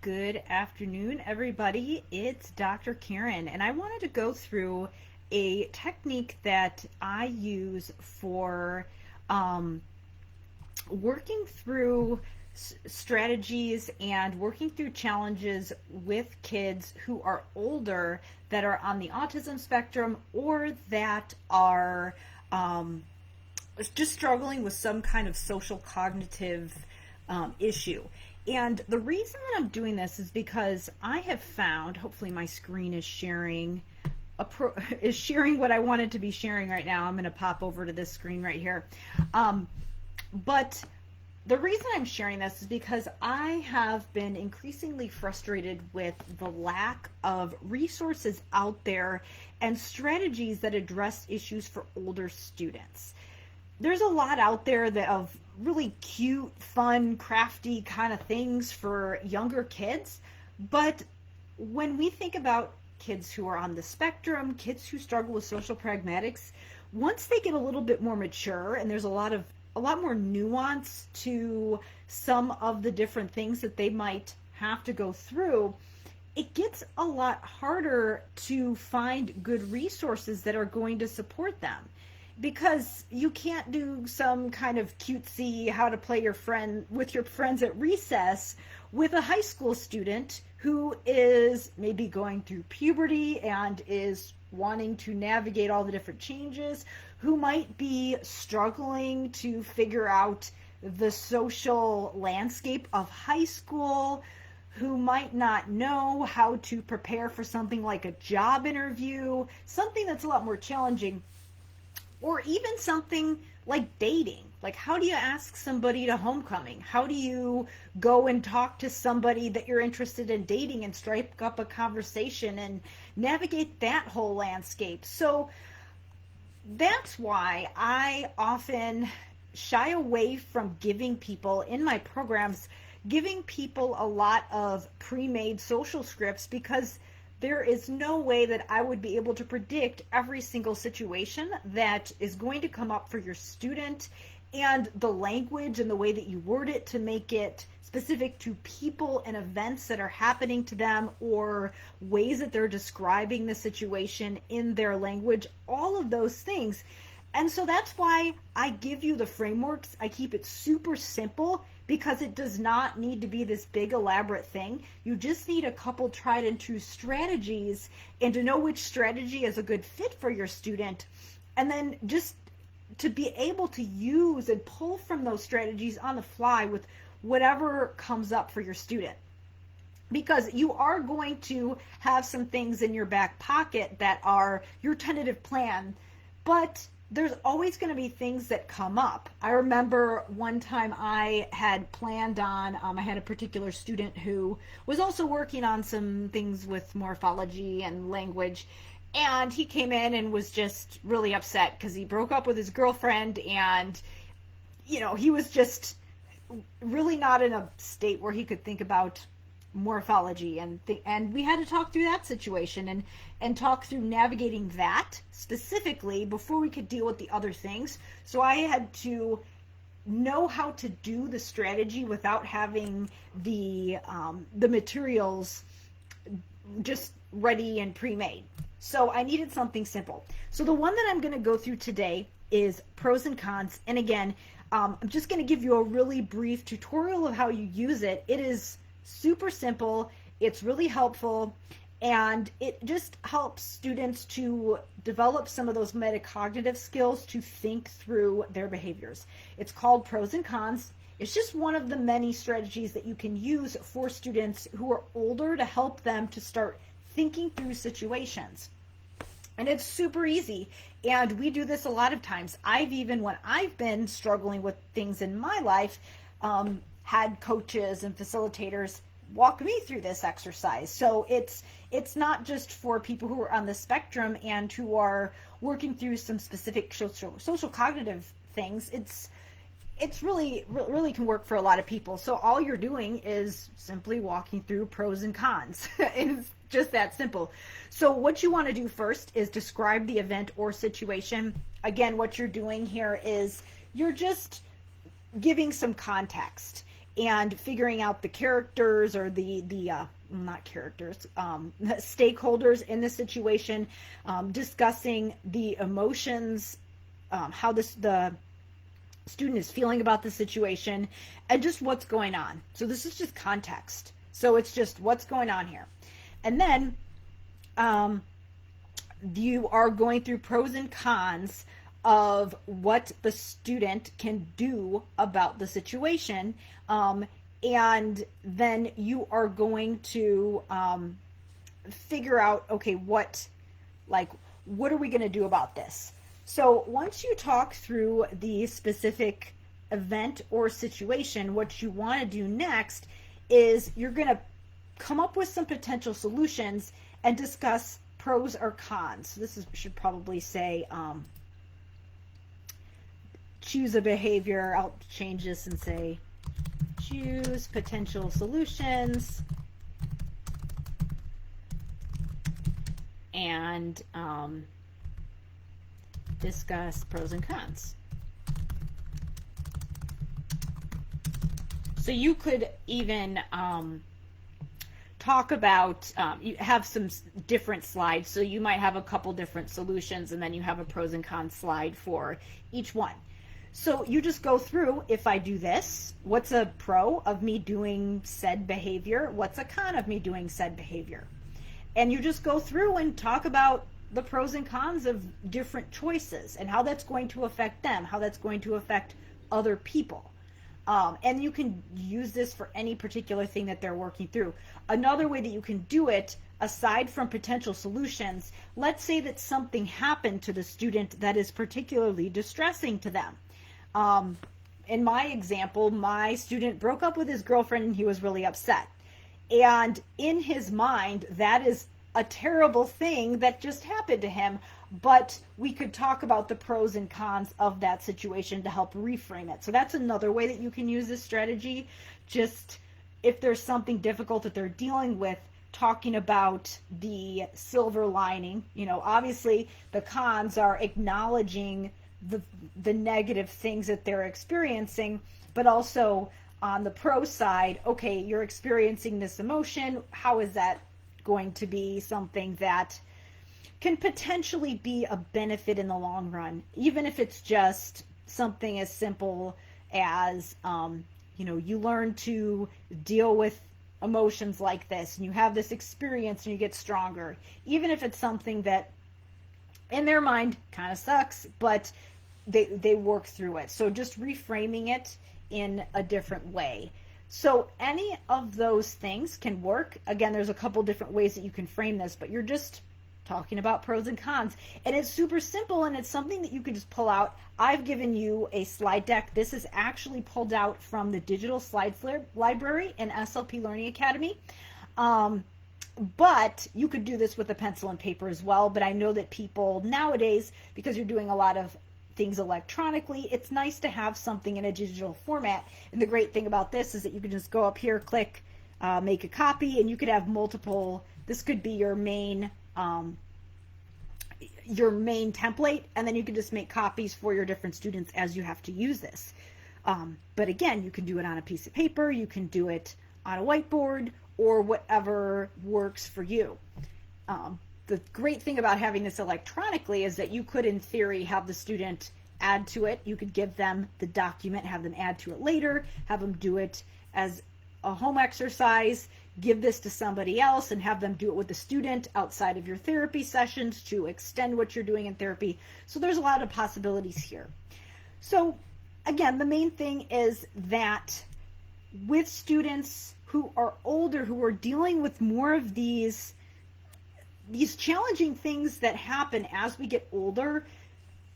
Good afternoon, everybody. It's Dr. Karen, and I wanted to go through a technique that I use for working through strategies and working through challenges with kids who are older that are on the autism spectrum or that are just struggling with some kind of social cognitive issue. And the reason that I'm doing this is because I have found, hopefully my screen is sharing what I wanted to be sharing right now. I'm going to pop over to this screen right here. But the reason I'm sharing this is because I have been increasingly frustrated with the lack of resources out there and strategies that address issues for older students. There's a lot out there of really cute, fun, crafty kind of things for younger kids. But when we think about kids who are on the spectrum, kids who struggle with social pragmatics, once they get a little bit more mature and there's a lot more nuance to some of the different things that they might have to go through, it gets a lot harder to find good resources that are going to support them. Because you can't do some kind of cutesy how to play with your friends at recess with a high school student who is maybe going through puberty and is wanting to navigate all the different changes, who might be struggling to figure out the social landscape of high school, who might not know how to prepare for something like a job interview, something that's a lot more challenging. Or even something like dating. Like, how do you ask somebody to homecoming? How do you go and talk to somebody that you're interested in dating and strike up a conversation and navigate that whole landscape? So that's why I often shy away from giving people in my programs, giving people a lot of pre-made social scripts, because there is no way that I would be able to predict every single situation that is going to come up for your student, and the language and the way that you word it to make it specific to people and events that are happening to them, or ways that they're describing the situation in their language, all of those things. And so that's why I give you the frameworks. I keep it super simple, because it does not need to be this big elaborate thing. You just need a couple tried and true strategies, and to know which strategy is a good fit for your student, and then just to be able to use and pull from those strategies on the fly with whatever comes up for your student. Because you are going to have some things in your back pocket that are your tentative plan, but there's always going to be things that come up. I remember one time I had planned on, I had a particular student who was also working on some things with morphology and language, and he came in and was just really upset because he broke up with his girlfriend, and he was just really not in a state where he could think about morphology, and we had to talk through that situation and talk through navigating that specifically before we could deal with the other things. So I had to know how to do the strategy without having the materials just ready and pre-made. So I needed something simple. So the one that I'm going to go through today is pros and cons. And again, I'm just going to give you a really brief tutorial of how you use it. It is super simple, it's really helpful, and it just helps students to develop some of those metacognitive skills to think through their behaviors. It's called pros and cons. It's just one of the many strategies that you can use for students who are older to help them to start thinking through situations. And it's super easy, and we do this a lot of times. When I've been struggling with things in my life, had coaches and facilitators walk me through this exercise. So it's not just for people who are on the spectrum and who are working through some specific social cognitive things. It's really can work for a lot of people. So all you're doing is simply walking through pros and cons. It's just that simple. So what you want to do first is describe the event or situation. Again, what you're doing here is you're just giving some context. and figuring out the characters or the not characters, stakeholders in the situation, discussing the emotions, how the student is feeling about the situation, and just what's going on. So this is just context. So it's just what's going on here. And then you are going through pros and cons of what the student can do about the situation. And then you are going to figure out, okay, what are we going to do about this? So once you talk through the specific event or situation, what you want to do next is you're going to come up with some potential solutions and discuss pros or cons. So this should probably say choose a behavior. I'll change this and say choose potential solutions and discuss pros and cons. So you could even talk about, you have some different slides, so you might have a couple different solutions and then you have a pros and cons slide for each one. So you just go through, if I do this, what's a pro of me doing said behavior? What's a con of me doing said behavior? And you just go through and talk about the pros and cons of different choices and how that's going to affect them, how that's going to affect other people. And you can use this for any particular thing that they're working through. Another way that you can do it, aside from potential solutions, let's say that something happened to the student that is particularly distressing to them. In my example, my student broke up with his girlfriend and he was really upset. And in his mind, that is a terrible thing that just happened to him, but we could talk about the pros and cons of that situation to help reframe it. So that's another way that you can use this strategy. Just if there's something difficult that they're dealing with, talking about the silver lining. You know, obviously the cons are acknowledging the negative things that they're experiencing, but also on the pro side, okay, you're experiencing this emotion. How is that going to be something that can potentially be a benefit in the long run, even if it's just something as simple as, you learn to deal with emotions like this and you have this experience and you get stronger, even if it's something that in their mind kind of sucks, but they work through it. So just reframing it in a different way. So any of those things can work. Again, there's a couple different ways that you can frame this, but you're just talking about pros and cons. And it's super simple, and it's something that you can just pull out. I've given you a slide deck. This is actually pulled out from the digital slides library in SLP Learning Academy. But you could do this with a pencil and paper as well. But I know that people nowadays, because you're doing a lot of things electronically, it's nice to have something in a digital format. And the great thing about this is that you can just go up here, click, make a copy, and you could have multiple. This could be your main template, and then you can just make copies for your different students as you have to use this. But again, you can do it on a piece of paper, you can do it on a whiteboard, or whatever works for you. The great thing about having this electronically is that you could, in theory, have the student add to it. You could give them the document, have them add to it later, have them do it as a home exercise, give this to somebody else and have them do it with the student outside of your therapy sessions to extend what you're doing in therapy. So there's a lot of possibilities here. So again, the main thing is that with students who are older, who are dealing with more of these challenging things that happen as we get older,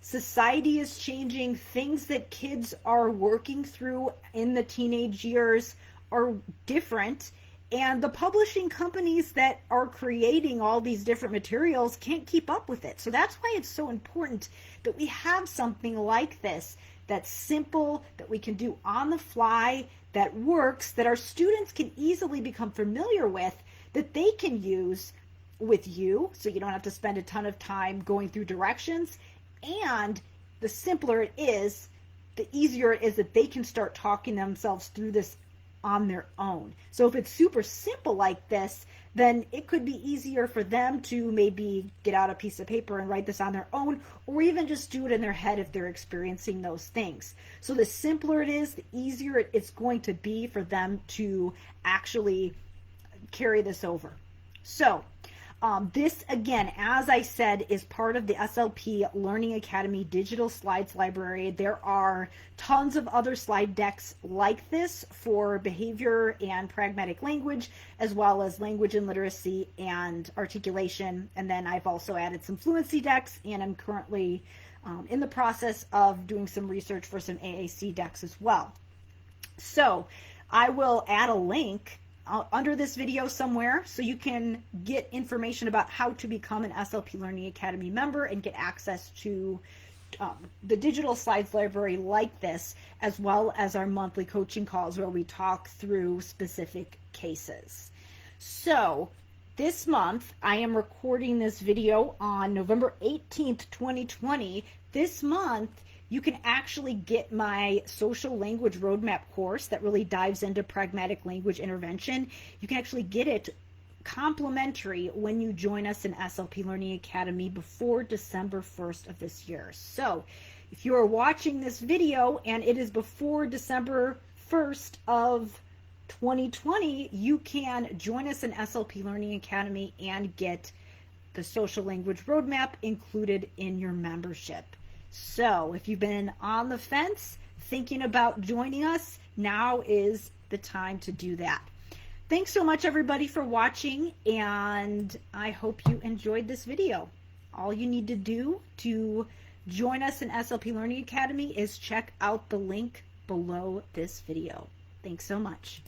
society is changing, things that kids are working through in the teenage years are different, and the publishing companies that are creating all these different materials can't keep up with it. So that's why it's so important that we have something like this that's simple, that we can do on the fly, that works, that our students can easily become familiar with, that they can use with you, so you don't have to spend a ton of time going through directions. And the simpler it is, the easier it is that they can start talking themselves through this on their own. So if it's super simple like this, then it could be easier for them to maybe get out a piece of paper and write this on their own, or even just do it in their head if they're experiencing those things. So the simpler it is, the easier it's going to be for them to actually carry this over. So this, again, as I said, is part of the SLP Learning Academy Digital Slides Library. There are tons of other slide decks like this for behavior and pragmatic language, as well as language and literacy and articulation. And then I've also added some fluency decks, and I'm currently in the process of doing some research for some AAC decks as well. So I will add a link under this video somewhere so you can get information about how to become an SLP Learning Academy member and get access to the digital slides library like this, as well as our monthly coaching calls where we talk through specific cases. So this month, I am recording this video on November 18th, 2020. This month, you can actually get my social language roadmap course that really dives into pragmatic language intervention. You can actually get it complimentary when you join us in SLP Learning Academy before December 1st of this year. So if you are watching this video and it is before December 1st of 2020, you can join us in SLP Learning Academy and get the social language roadmap included in your membership. So if you've been on the fence thinking about joining us, now is the time to do that. Thanks so much, everybody, for watching, and I hope you enjoyed this video. All you need to do to join us in SLP Learning Academy is check out the link below this video. Thanks so much.